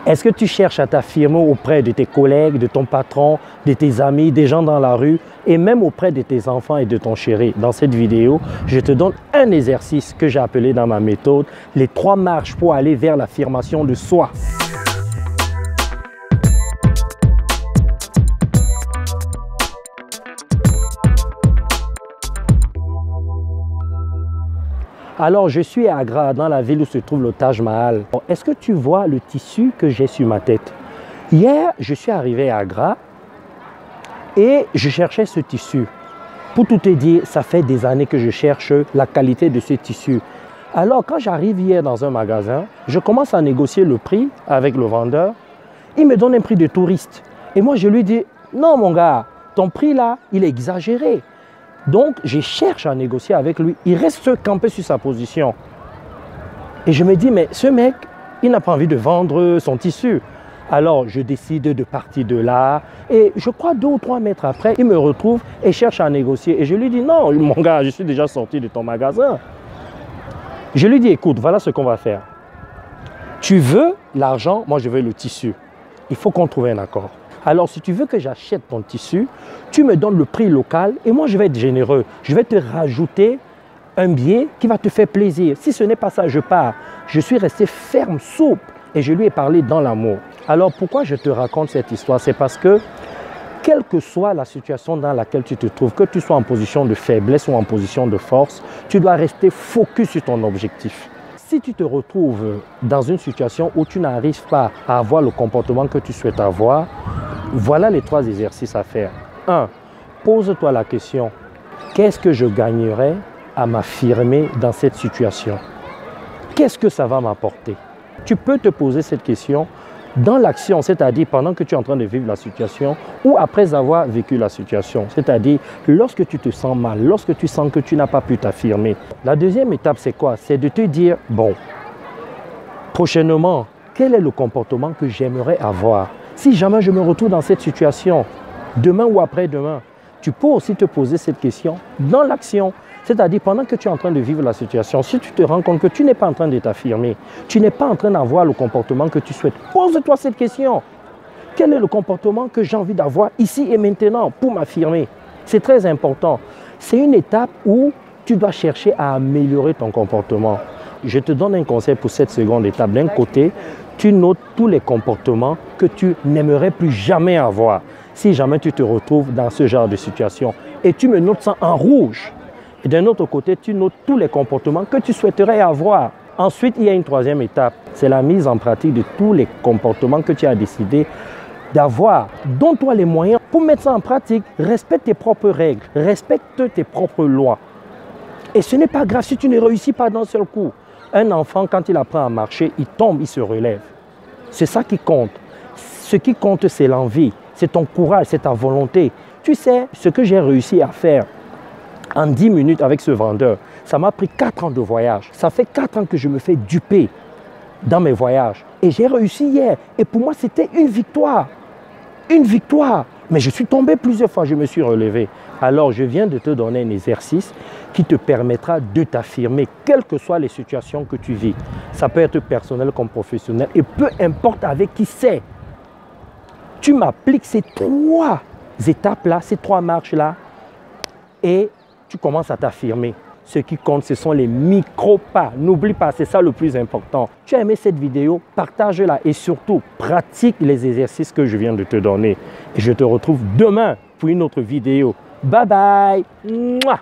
Est-ce que tu cherches à t'affirmer auprès de tes collègues, de ton patron, de tes amis, des gens dans la rue et même auprès de tes enfants et de ton chéri? Dans cette vidéo, je te donne un exercice que j'ai appelé dans ma méthode, les 3 marches pour aller vers l'affirmation de soi. Alors, je suis à Agra, dans la ville où se trouve le Taj Mahal. Est-ce que tu vois le tissu que j'ai sur ma tête? Hier, je suis arrivé à Agra et je cherchais ce tissu. Pour tout te dire, ça fait des années que je cherche la qualité de ce tissu. Alors, quand j'arrive hier dans un magasin, je commence à négocier le prix avec le vendeur. Il me donne un prix de touriste. Et moi, je lui dis, non mon gars, ton prix là, il est exagéré. Donc, je cherche à négocier avec lui. Il reste campé sur sa position. Et je me dis, mais ce mec, il n'a pas envie de vendre son tissu. Alors, je décide de partir de là. Et je crois 2 ou 3 mètres après, il me retrouve et cherche à négocier. Et je lui dis, non, mon gars, je suis déjà sorti de ton magasin. Je lui dis, écoute, voilà ce qu'on va faire. Tu veux l'argent, moi je veux le tissu. Il faut qu'on trouve un accord. Alors, si tu veux que j'achète ton tissu, tu me donnes le prix local et moi, je vais être généreux. Je vais te rajouter un billet qui va te faire plaisir. Si ce n'est pas ça, je pars. Je suis resté ferme, souple et je lui ai parlé dans l'amour. Alors, pourquoi je te raconte cette histoire? C'est parce que, quelle que soit la situation dans laquelle tu te trouves, que tu sois en position de faiblesse ou en position de force, tu dois rester focus sur ton objectif. Si tu te retrouves dans une situation où tu n'arrives pas à avoir le comportement que tu souhaites avoir, voilà les 3 exercices à faire. 1. Pose-toi la question, qu'est-ce que je gagnerais à m'affirmer dans cette situation? Qu'est-ce que ça va m'apporter? Tu peux te poser cette question dans l'action, c'est-à-dire pendant que tu es en train de vivre la situation ou après avoir vécu la situation, c'est-à-dire lorsque tu te sens mal, lorsque tu sens que tu n'as pas pu t'affirmer. La deuxième étape, c'est quoi? C'est de te dire, bon, prochainement, quel est le comportement que j'aimerais avoir? Si jamais je me retrouve dans cette situation, demain ou après-demain, tu peux aussi te poser cette question dans l'action. C'est-à-dire, pendant que tu es en train de vivre la situation, si tu te rends compte que tu n'es pas en train de t'affirmer, tu n'es pas en train d'avoir le comportement que tu souhaites, pose-toi cette question. Quel est le comportement que j'ai envie d'avoir ici et maintenant pour m'affirmer? C'est très important. C'est une étape où tu dois chercher à améliorer ton comportement. Je te donne un conseil pour cette seconde étape. D'un côté, tu notes tous les comportements que tu n'aimerais plus jamais avoir. Si jamais tu te retrouves dans ce genre de situation et tu me notes ça en rouge. Et d'un autre côté, tu notes tous les comportements que tu souhaiterais avoir. Ensuite, il y a une 3e étape. C'est la mise en pratique de tous les comportements que tu as décidé d'avoir. Donne-toi les moyens pour mettre ça en pratique. Respecte tes propres règles. Respecte tes propres lois. Et ce n'est pas grave si tu ne réussis pas d'un seul coup. Un enfant, quand il apprend à marcher, il tombe, il se relève. C'est ça qui compte. Ce qui compte, c'est l'envie. C'est ton courage, c'est ta volonté. Tu sais, ce que j'ai réussi à faire en 10 minutes avec ce vendeur, ça m'a pris 4 ans de voyage. Ça fait 4 ans que je me fais duper dans mes voyages. Et j'ai réussi hier. Et pour moi, c'était une victoire. Une victoire. Mais je suis tombé plusieurs fois, je me suis relevé. Alors, je viens de te donner un exercice qui te permettra de t'affirmer, quelles que soient les situations que tu vis. Ça peut être personnel comme professionnel. Et peu importe avec qui c'est. Tu m'appliques ces 3 étapes-là, ces 3 marches-là, et tu commences à t'affirmer. Ce qui compte, ce sont les micro-pas. N'oublie pas, c'est ça le plus important. Tu as aimé cette vidéo, partage-la et surtout, pratique les exercices que je viens de te donner. Et je te retrouve demain pour une autre vidéo. Bye bye. Mouah.